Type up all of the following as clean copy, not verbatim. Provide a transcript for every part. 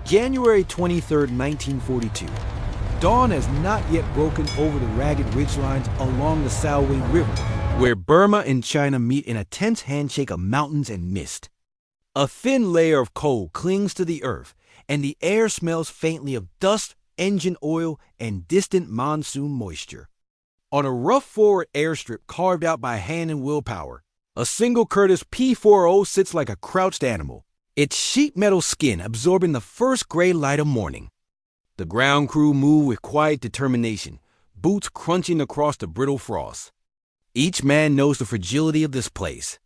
January 23, 1942. Dawn has not yet broken over the ragged ridgelines along the Salween River, where Burma and China meet in a tense handshake of mountains and mist. A thin layer of coal clings to the earth, and the air smells faintly of dust, engine oil, and distant monsoon moisture. On a rough forward airstrip carved out by hand and willpower, a single Curtiss P-40 sits like a crouched animal, its sheet metal skin absorbing the first gray light of morning. The ground crew move with quiet determination, boots crunching across the brittle frost. Each man knows the fragility of this place.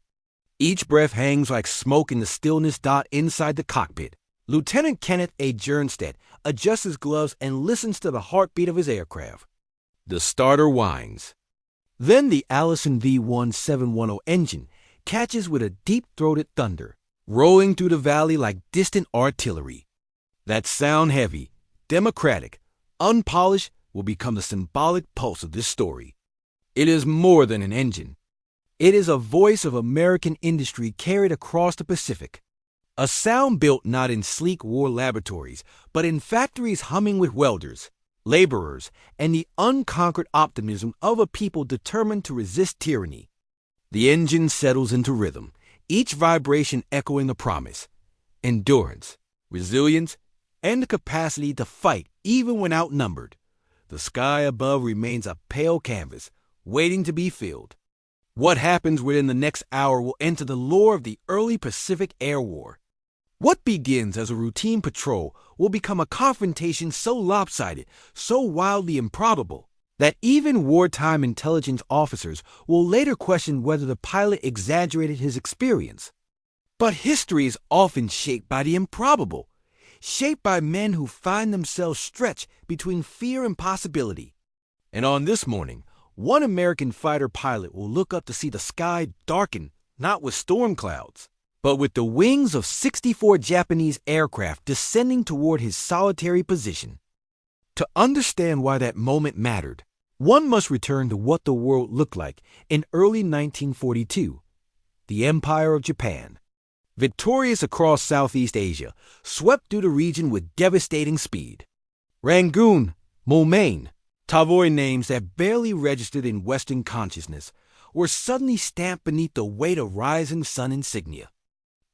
Each breath hangs like smoke in the stillness. Inside the cockpit, Lieutenant Kenneth A. Jernstedt adjusts his gloves and listens to the heartbeat of his aircraft. The starter whines. Then the Allison V1710 engine catches with a deep-throated thunder, rolling through the valley like distant artillery. That sound, heavy, democratic, unpolished, will become the symbolic pulse of this story. It is more than an engine. It is a voice of American industry carried across the Pacific. A sound built not in sleek war laboratories, but in factories humming with welders, laborers, and the unconquered optimism of a people determined to resist tyranny. The engine settles into rhythm, each vibration echoing a promise: endurance, resilience, and the capacity to fight even when outnumbered. The sky above remains a pale canvas, waiting to be filled. What happens within the next hour will enter the lore of the early Pacific Air War. What begins as a routine patrol will become a confrontation so lopsided, so wildly improbable, that even wartime intelligence officers will later question whether the pilot exaggerated his experience. But history is often shaped by the improbable, shaped by men who find themselves stretched between fear and possibility. And on this morning, one American fighter pilot will look up to see the sky darken not with storm clouds, but with the wings of 64 Japanese aircraft descending toward his solitary position. To understand why that moment mattered, one must return to what the world looked like in early 1942. The Empire of Japan, victorious across Southeast Asia, swept through the region with devastating speed. Rangoon, Moulmein, Tavoy, names that barely registered in Western consciousness, were suddenly stamped beneath the weight of rising sun insignia.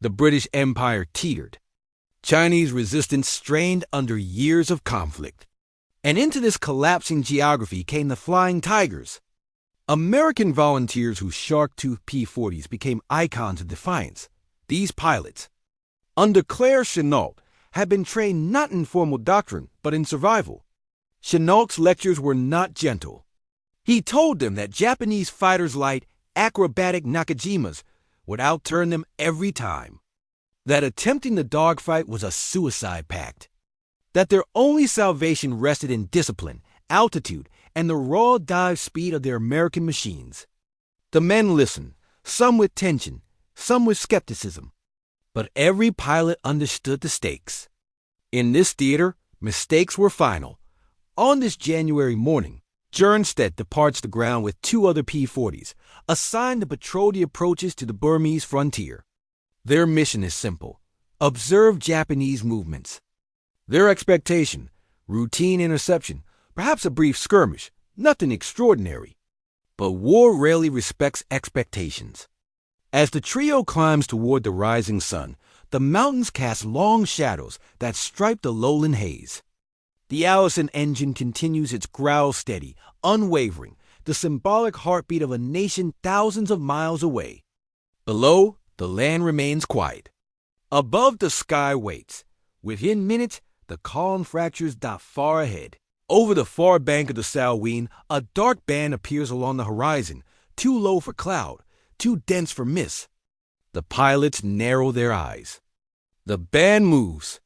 The British Empire teetered. Chinese resistance strained under years of conflict. And into this collapsing geography came the Flying Tigers, American volunteers whose shark-toothed P-40s became icons of defiance. These pilots, under Claire Chennault, had been trained not in formal doctrine, but in survival. Chennault's lectures were not gentle. He told them that Japanese fighters' light, acrobatic Nakajimas would outturn them every time, that attempting the dogfight was a suicide pact, that their only salvation rested in discipline, altitude, and the raw dive speed of their American machines. The men listened, some with tension, some with skepticism, but every pilot understood the stakes. In this theater, mistakes were final. On this January morning, Jernstedt departs the ground with 2 other P-40s, assigned to patrol the approaches to the Burmese frontier. Their mission is simple: observe Japanese movements. Their expectation: routine interception, perhaps a brief skirmish, nothing extraordinary. But war rarely respects expectations. As the trio climbs toward the rising sun, the mountains cast long shadows that stripe the lowland haze. The Allison engine continues its growl steady, unwavering, the symbolic heartbeat of a nation thousands of miles away. Below, the land remains quiet. Above, the sky waits. Within minutes, the calm fractures dot far ahead. Over the far bank of the Salween, a dark band appears along the horizon, too low for cloud, too dense for mist. The pilots narrow their eyes. The band moves.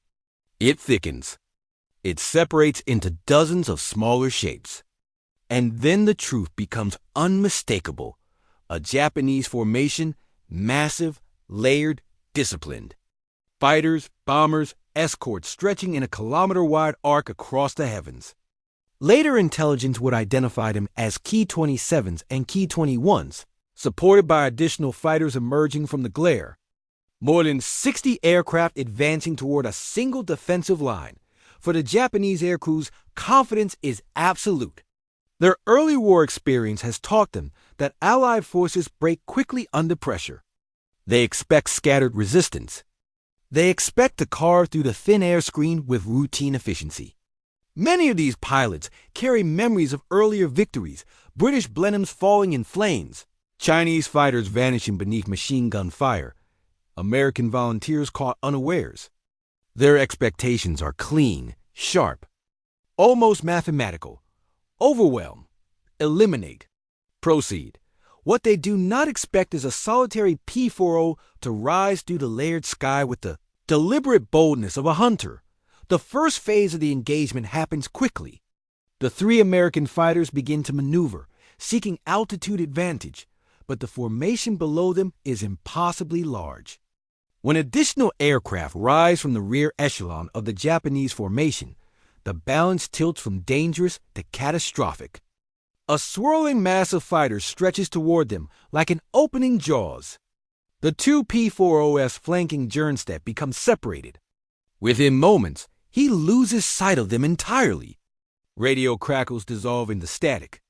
It thickens. It separates into dozens of smaller shapes. And then the truth becomes unmistakable. A Japanese formation, massive, layered, disciplined. Fighters, bombers, escorts stretching in a kilometer-wide arc across the heavens. Later intelligence would identify them as Ki-27s and Ki-21s, supported by additional fighters emerging from the glare. More than 60 aircraft advancing toward a single defensive line. For the Japanese air crews, confidence is absolute. Their early war experience has taught them that Allied forces break quickly under pressure. They expect scattered resistance. They expect to carve through the thin air screen with routine efficiency. Many of these pilots carry memories of earlier victories, British Blenheims falling in flames, Chinese fighters vanishing beneath machine gun fire, American volunteers caught unawares. Their expectations are clean, sharp, almost mathematical. Overwhelm, eliminate, proceed. What they do not expect is a solitary P-40 to rise through the layered sky with the deliberate boldness of a hunter. The first phase of the engagement happens quickly. The three American fighters begin to maneuver, seeking altitude advantage, but the formation below them is impossibly large. When additional aircraft rise from the rear echelon of the Japanese formation, the balance tilts from dangerous to catastrophic. A swirling mass of fighters stretches toward them like an opening jaws. The two P-40s flanking Jernstedt become separated. Within moments, he loses sight of them entirely. Radio crackles dissolve into static.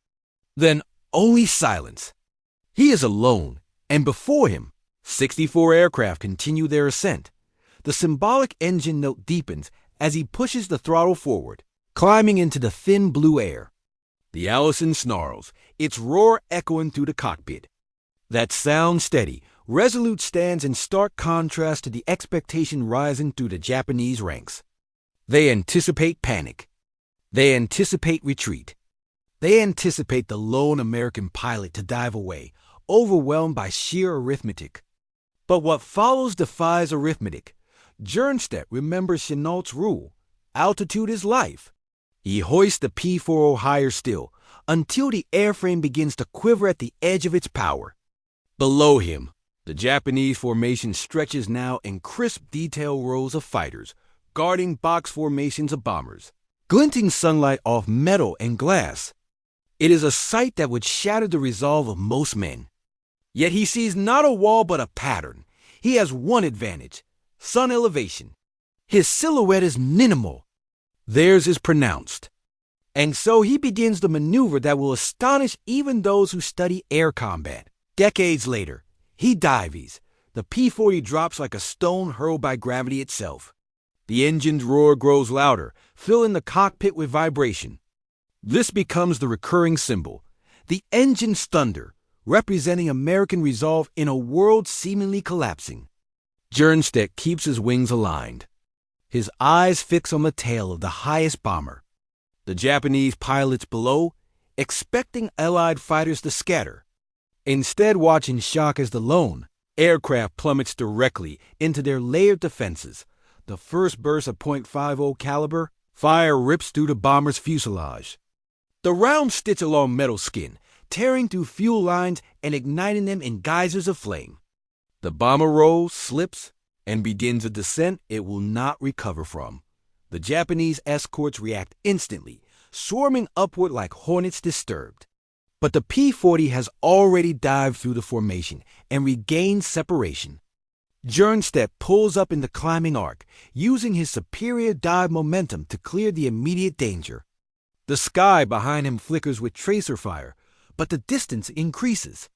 Then only silence. He is alone, and before him, 64 aircraft continue their ascent. The symbolic engine note deepens as he pushes the throttle forward, climbing into the thin blue air. The Allison snarls, its roar echoing through the cockpit. That sound steady, resolute stands in stark contrast to the expectation rising through the Japanese ranks. They anticipate panic. They anticipate retreat. They anticipate the lone American pilot to dive away, overwhelmed by sheer arithmetic. But what follows defies arithmetic. Jernstedt remembers Chenault's rule: altitude is life. He hoists the P-40 higher still, until the airframe begins to quiver at the edge of its power. Below him, the Japanese formation stretches now in crisp detail rows of fighters, guarding box formations of bombers, glinting sunlight off metal and glass. It is a sight that would shatter the resolve of most men. Yet he sees not a wall but a pattern. He has one advantage: sun elevation. His silhouette is minimal. Theirs is pronounced. And so he begins the maneuver that will astonish even those who study air combat. Decades later, he dives. The P-40 drops like a stone hurled by gravity itself. The engine's roar grows louder, filling the cockpit with vibration. This becomes the recurring symbol, the engine's thunder, representing American resolve in a world seemingly collapsing. Jernstedt keeps his wings aligned, his eyes fixed on the tail of the highest bomber. The Japanese pilots below, expecting Allied fighters to scatter, instead watch in shock as the lone aircraft plummets directly into their layered defenses. The first burst of .50 caliber fire rips through the bomber's fuselage. The rounds stitch along metal skin, tearing through fuel lines and igniting them in geysers of flame. The bomber rolls, slips, and begins a descent it will not recover from. The Japanese escorts react instantly, swarming upward like hornets disturbed. But the P-40 has already dived through the formation and regained separation. Jernstedt pulls up in the climbing arc, using his superior dive momentum to clear the immediate danger. The sky behind him flickers with tracer fire, but the distance increases.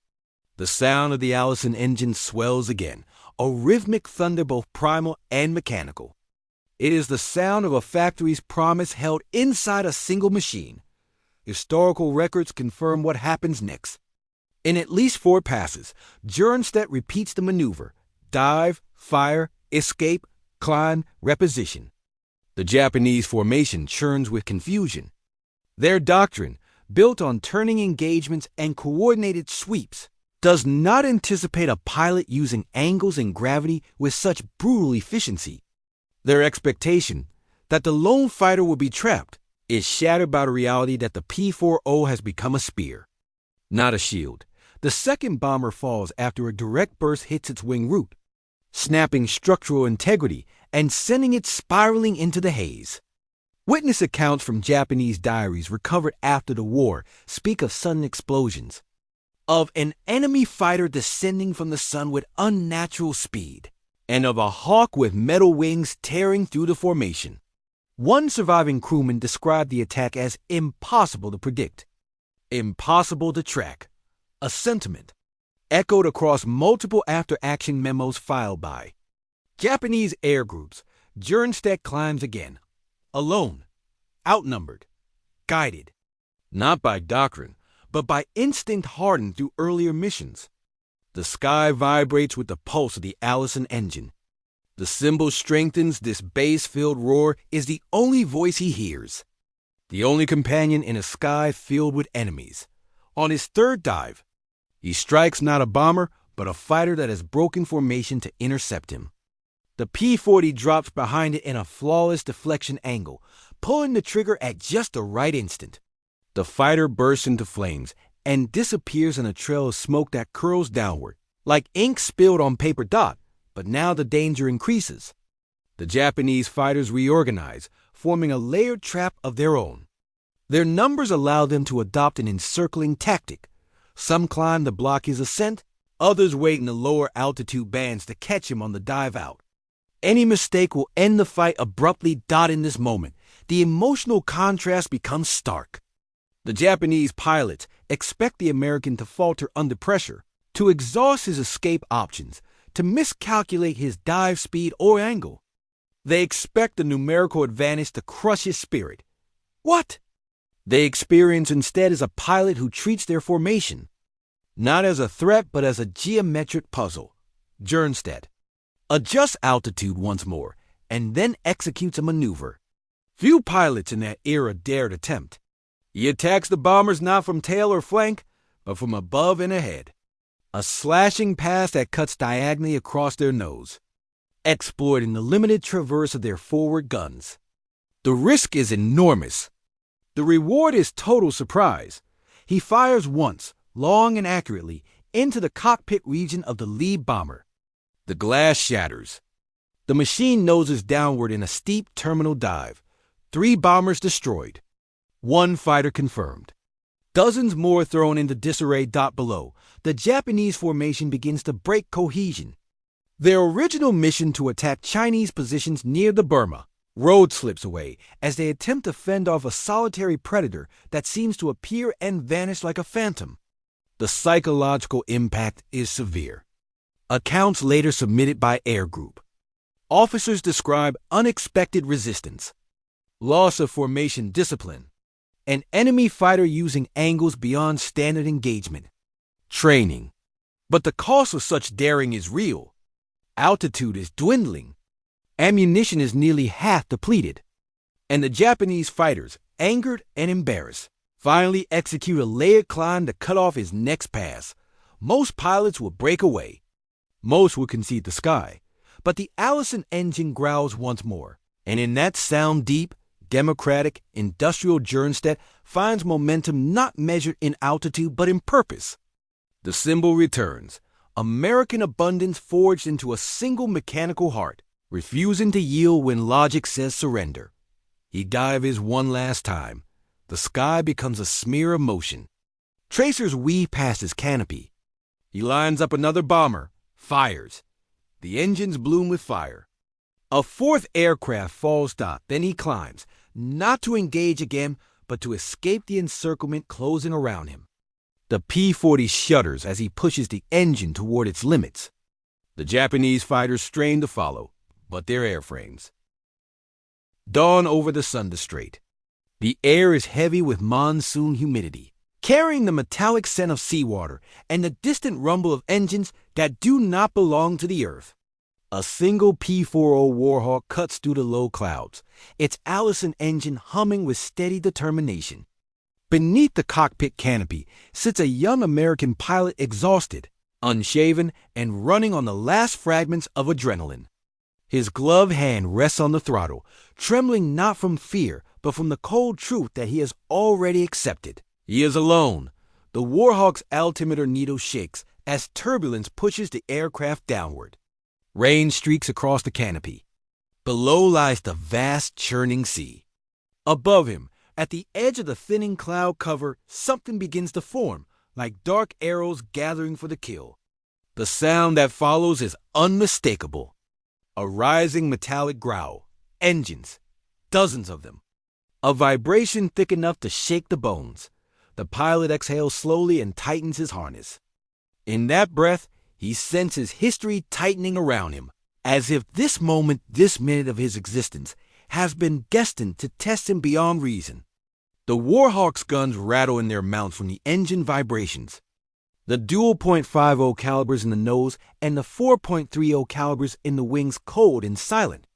The sound of the Allison engine swells again, a rhythmic thunder both primal and mechanical. It is the sound of a factory's promise held inside a single machine. Historical records confirm what happens next. In at least 4 passes, Jernstedt repeats the maneuver: dive, fire, escape, climb, reposition. The Japanese formation churns with confusion. Their doctrine, built on turning engagements and coordinated sweeps, does not anticipate a pilot using angles and gravity with such brutal efficiency. Their expectation, that the lone fighter will be trapped, is shattered by the reality that the P-40 has become a spear, not a shield. The second bomber falls after a direct burst hits its wing root, snapping structural integrity and sending it spiraling into the haze. Witness accounts from Japanese diaries recovered after the war speak of sudden explosions, of an enemy fighter descending from the sun with unnatural speed. and of a hawk with metal wings tearing through the formation. One surviving crewman described the attack as impossible to predict, impossible to track, a sentiment echoed across multiple after-action memos filed by Japanese air groups. Jernstedt climbs again, alone, outnumbered, guided, not by doctrine, but by instinct hardened through earlier missions. The sky vibrates with the pulse of the Alaskan engine. The cymbal strengthens. This bass-filled roar is the only voice he hears, the only companion in a sky filled with enemies. On his third dive, he strikes not a bomber, but a fighter that has broken formation to intercept him. The P-40 drops behind it in a flawless deflection angle, pulling the trigger at just the right instant. The fighter bursts into flames and disappears in a trail of smoke that curls downward, like ink spilled on paper dot, but now the danger increases. The Japanese fighters reorganize, forming a layered trap of their own. Their numbers allow them to adopt an encircling tactic. Some climb to block his ascent, others wait in the lower altitude bands to catch him on the dive out. Any mistake will end the fight abruptly. In this moment, the emotional contrast becomes stark. The Japanese pilots expect the American to falter under pressure, to exhaust his escape options, to miscalculate his dive speed or angle. They expect the numerical advantage to crush his spirit. What they experience instead is a pilot who treats their formation not as a threat but as a geometric puzzle. Jernstedt adjusts altitude once more and then executes a maneuver few pilots in that era dared attempt. He attacks the bombers not from tail or flank, but from above and ahead. A slashing pass that cuts diagonally across their nose, exploiting the limited traverse of their forward guns. The risk is enormous. The reward is total surprise. He fires once, long and accurately, into the cockpit region of the lead bomber. The glass shatters. The machine noses downward in a steep terminal dive. 3 bombers destroyed. 1 fighter confirmed. Dozens more thrown into disarray. Below, the Japanese formation begins to break cohesion. Their original mission to attack Chinese positions near the Burma road slips away as they attempt to fend off a solitary predator that seems to appear and vanish like a phantom. The psychological impact is severe. Accounts later submitted by Air Group. Officers describe unexpected resistance, loss of formation discipline, an enemy fighter using angles beyond standard engagement, training. But the cost of such daring is real. Altitude is dwindling. Ammunition is nearly half depleted. And the Japanese fighters, angered and embarrassed, finally execute a layered climb to cut off his next pass. Most pilots will break away. Most will concede the sky. But the Alaskan engine growls once more. And in that sound deep, democratic, industrial Jernstedt finds momentum not measured in altitude but in purpose. The symbol returns, American abundance forged into a single mechanical heart, refusing to yield when logic says surrender. He dives one last time. The sky becomes a smear of motion. Tracers weave past his canopy. He lines up another bomber, fires. The engines bloom with fire. A 4th aircraft falls. Then he climbs, not to engage again, but to escape the encirclement closing around him. The P-40 shudders as he pushes the engine toward its limits. The Japanese fighters strain to follow, but their airframes. Dawn over the Sunda Strait. The air is heavy with monsoon humidity, carrying the metallic scent of seawater and the distant rumble of engines that do not belong to the earth. A single P-40 Warhawk cuts through the low clouds, its Alaskan engine humming with steady determination. Beneath the cockpit canopy sits a young American pilot, exhausted, unshaven, and running on the last fragments of adrenaline. His gloved hand rests on the throttle, trembling not from fear, but from the cold truth that he has already accepted. He is alone. The Warhawk's altimeter needle shakes as turbulence pushes the aircraft downward. Rain streaks across the canopy. Below lies the vast churning sea. Above him, at the edge of the thinning cloud cover, something begins to form, like dark arrows gathering for the kill. The sound that follows is unmistakable. A rising metallic growl. Engines. Dozens of them. A vibration thick enough to shake the bones. The pilot exhales slowly and tightens his harness. In that breath, he senses history tightening around him, as if this moment, this minute of his existence, has been destined to test him beyond reason. The Warhawk's guns rattle in their mounts from the engine vibrations. The dual .50 calibers in the nose and the 4.30 calibers in the wings cold and silent.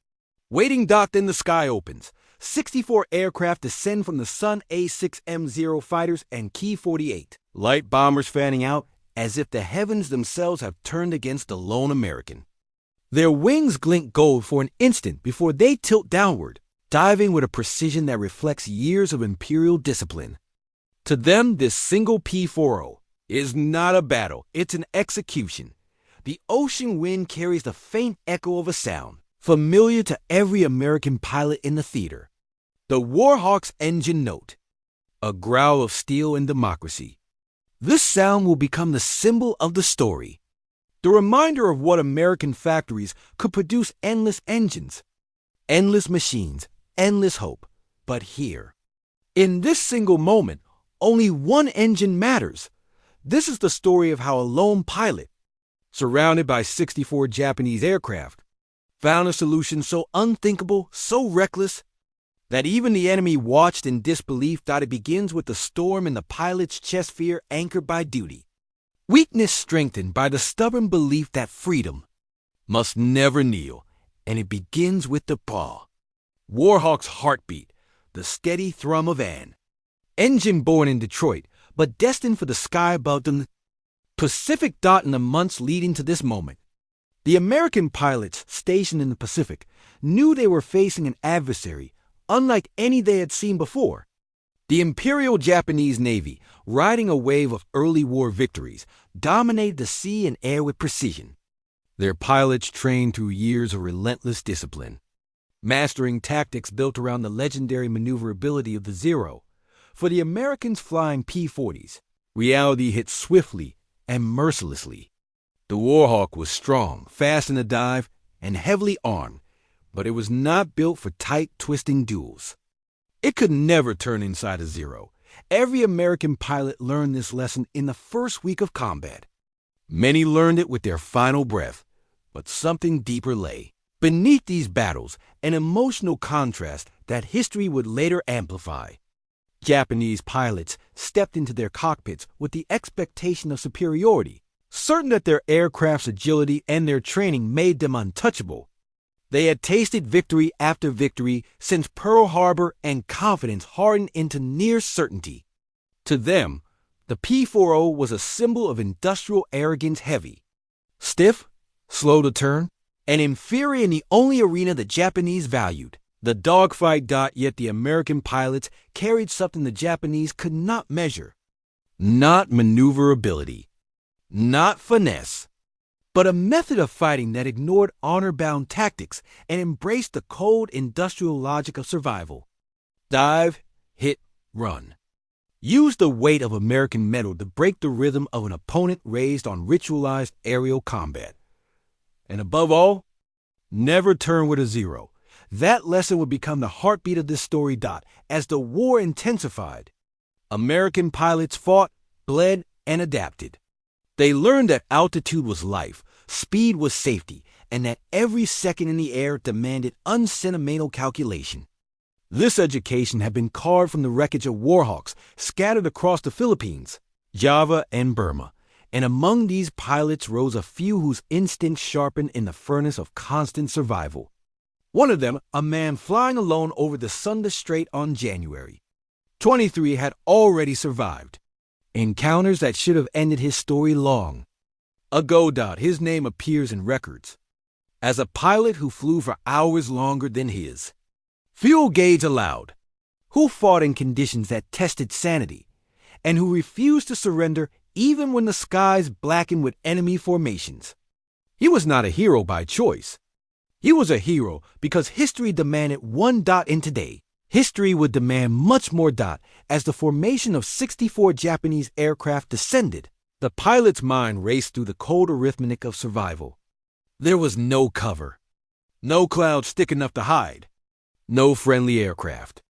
Waiting docked in the sky opens. 64 aircraft descend from the Sun A6M0 fighters and Ki-48. Light bombers fanning out as if the heavens themselves have turned against the lone American. Their wings glint gold for an instant before they tilt downward, diving with a precision that reflects years of imperial discipline. To them, this single P-40 is not a battle, it's an execution. The ocean wind carries the faint echo of a sound, familiar to every American pilot in the theater. The Warhawk's engine note, a growl of steel and democracy. This sound will become the symbol of the story, the reminder of what American factories could produce: endless engines, endless machines, endless hope. But here, in this single moment, only one engine matters. This is the story of how a lone pilot, surrounded by 64 Japanese aircraft, found a solution so unthinkable, so reckless, that even the enemy watched in disbelief. It begins with the storm in the pilot's chest, fear anchored by duty. Weakness strengthened by the stubborn belief that freedom must never kneel, and it begins with the paw. Warhawk's heartbeat, the steady thrum of Anne. Engine born in Detroit, but destined for the sky above them. Pacific dot in the months leading to this moment. The American pilots stationed in the Pacific knew they were facing an adversary unlike any they had seen before. The Imperial Japanese Navy, riding a wave of early war victories, dominated the sea and air with precision. Their pilots trained through years of relentless discipline, mastering tactics built around the legendary maneuverability of the Zero. For the Americans flying P-40s, reality hit swiftly and mercilessly. The Warhawk was strong, fast in the dive, and heavily armed, but it was not built for tight, twisting duels. It could never turn inside a Zero. Every American pilot learned this lesson in the first week of combat. Many learned it with their final breath, but something deeper lay beneath these battles, an emotional contrast that history would later amplify. Japanese pilots stepped into their cockpits with the expectation of superiority, certain that their aircraft's agility and their training made them untouchable. They had tasted victory after victory since Pearl Harbor, and confidence hardened into near certainty. To them, the P-40 was a symbol of industrial arrogance, heavy, stiff, slow to turn, and inferior in the only arena the Japanese valued, the dogfight. Yet the American pilots carried something the Japanese could not measure. Not maneuverability, not finesse, but a method of fighting that ignored honor-bound tactics and embraced the cold industrial logic of survival. Dive, hit, run. Use the weight of American metal to break the rhythm of an opponent raised on ritualized aerial combat. And above all, never turn with a Zero. That lesson would become the heartbeat of this story. As the war intensified, American pilots fought, bled, and adapted. They learned that altitude was life, speed was safety, and that every second in the air demanded unsentimental calculation. This education had been carved from the wreckage of Warhawks scattered across the Philippines, Java, and Burma, and among these pilots rose a few whose instincts sharpened in the furnace of constant survival. One of them, a man flying alone over the Sunda Strait on January 23, had already survived encounters that should have ended his story long ago. His name appears in records as a pilot who flew for hours longer than his fuel gauge allowed, who fought in conditions that tested sanity, and who refused to surrender even when the skies blackened with enemy formations. He was not a hero by choice. He was a hero because history demanded one. In today, history would demand much more. As the formation of 64 Japanese aircraft descended, the pilot's mind raced through the cold arithmetic of survival. There was no cover. No clouds thick enough to hide. No friendly aircraft.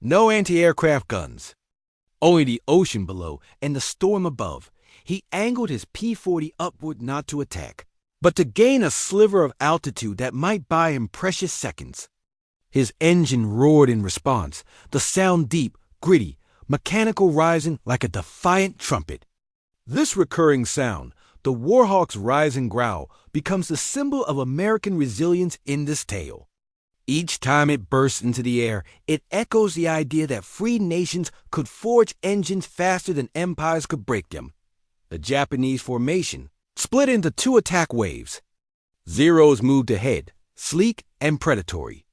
No anti-aircraft guns. Only the ocean below and the storm above. He angled his P-40 upward not to attack, but to gain a sliver of altitude that might buy him precious seconds. His engine roared in response, the sound deep, gritty, mechanical, rising like a defiant trumpet. This recurring sound, the Warhawk's rising growl, becomes the symbol of American resilience in this tale. Each time it bursts into the air, it echoes the idea that free nations could forge engines faster than empires could break them. The Japanese formation split into two attack waves. Zeros moved ahead, sleek and predatory.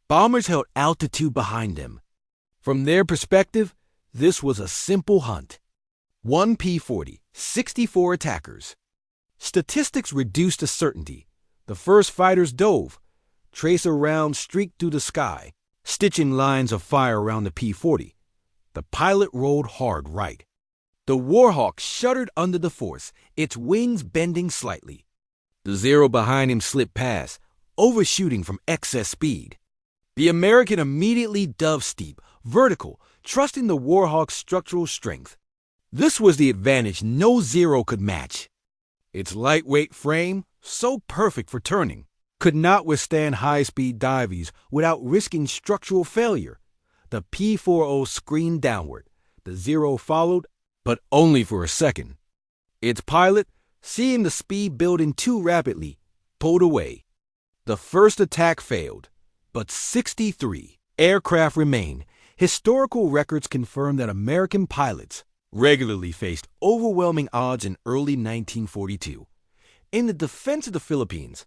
Bombers held altitude behind them. From their perspective, this was a simple hunt. One P-40, 64 attackers. Statistics reduced to certainty. The first fighters dove. Tracer rounds streaked through the sky, stitching lines of fire around the P-40. The pilot rolled hard right. The Warhawk shuddered under the force, its wings bending slightly. The Zero behind him slipped past, overshooting from excess speed. The American immediately dove steep, vertical, trusting the Warhawk's structural strength. This was the advantage no Zero could match. Its lightweight frame, so perfect for turning, could not withstand high-speed dives without risking structural failure. The P-40 screamed downward. The Zero followed, but only for a second. Its pilot, seeing the speed building too rapidly, pulled away. The first attack failed, but 63 aircraft remained. Historical records confirm that American pilots regularly faced overwhelming odds in early 1942. In the defense of the Philippines,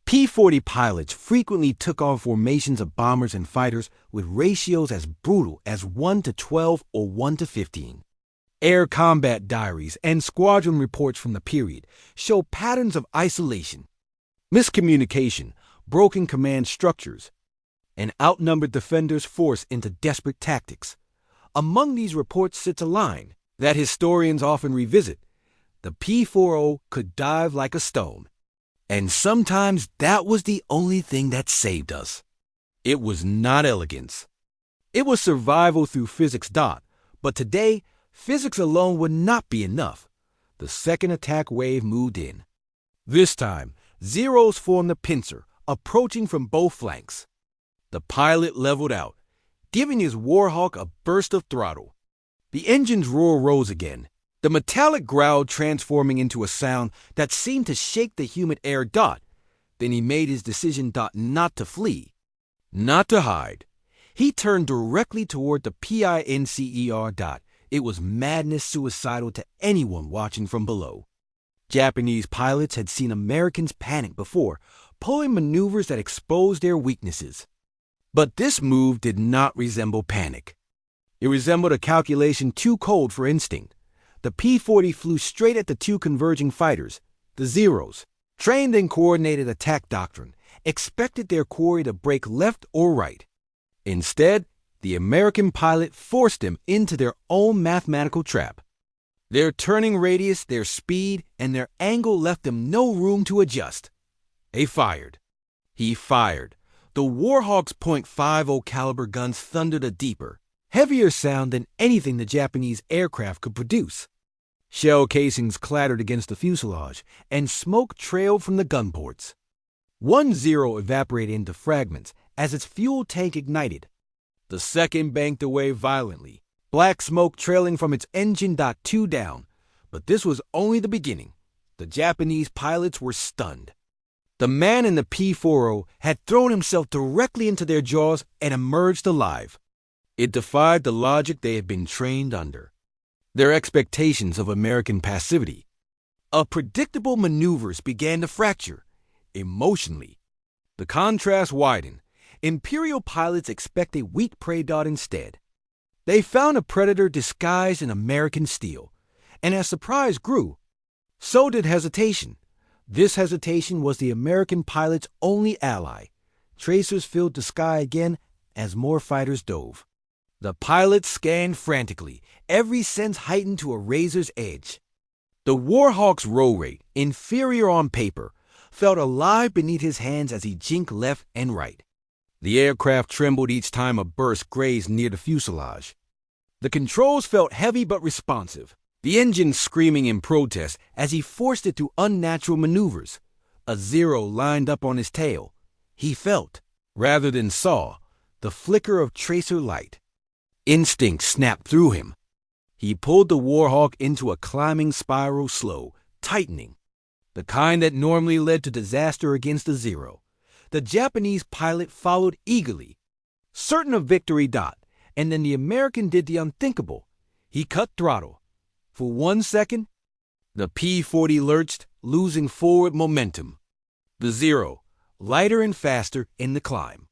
P-40 pilots frequently took on formations of bombers and fighters with ratios as brutal as 1:12 or 1:15. Air combat diaries and squadron reports from the period show patterns of isolation, miscommunication, broken command structures, and outnumbered defenders forced into desperate tactics. Among these reports sits a line that historians often revisit. The P-40 could dive like a stone. And sometimes that was the only thing that saved us. It was not elegance. It was survival through physics. But today, physics alone would not be enough. The second attack wave moved in. This time, Zeros formed the pincer, approaching from both flanks. The pilot leveled out, giving his Warhawk a burst of throttle. The engine's roar rose again, the metallic growl transforming into a sound that seemed to shake the humid air. Then he made his decision. Not to flee, not to hide. He turned directly toward the PINCER. It was madness suicidal to anyone watching from below. Japanese pilots had seen Americans panic before, pulling maneuvers that exposed their weaknesses. But this move did not resemble panic. It resembled a calculation too cold for instinct. The P-40 flew straight at the two converging fighters, the Zeros, trained in coordinated attack doctrine, expected their quarry to break left or right. Instead, the American pilot forced them into their own mathematical trap. Their turning radius, their speed, and their angle left them no room to adjust. They fired. He fired. The Warhawk's .50 caliber guns thundered a deeper, heavier sound than anything the Japanese aircraft could produce. Shell casings clattered against the fuselage, and smoke trailed from the gun ports. One Zero evaporated into fragments as its fuel tank ignited. The second banked away violently, black smoke trailing from its engine. 2 down. But this was only the beginning. The Japanese pilots were stunned. The man in the P-40 had thrown himself directly into their jaws and emerged alive. It defied the logic they had been trained under, their expectations of American passivity. Predictable maneuvers began to fracture, emotionally. The contrast widened. Imperial pilots expect a weak prey. Instead, they found a predator disguised in American steel. And as surprise grew, so did hesitation. This hesitation was the American pilot's only ally. Tracers filled the sky again as more fighters dove. The pilots scanned frantically, every sense heightened to a razor's edge. The Warhawk's roll rate, inferior on paper, felt alive beneath his hands as he jinked left and right. The aircraft trembled each time a burst grazed near the fuselage. The controls felt heavy but responsive, the engine screaming in protest as he forced it through unnatural maneuvers. A Zero lined up on his tail. He felt, rather than saw, the flicker of tracer light. Instinct snapped through him. He pulled the Warhawk into a climbing spiral slow, tightening, the kind that normally led to disaster against the Zero. The Japanese pilot followed eagerly, certain of victory. And then the American did the unthinkable. He cut throttle. For 1 second, the P-40 lurched, losing forward momentum. The Zero, lighter and faster in the climb.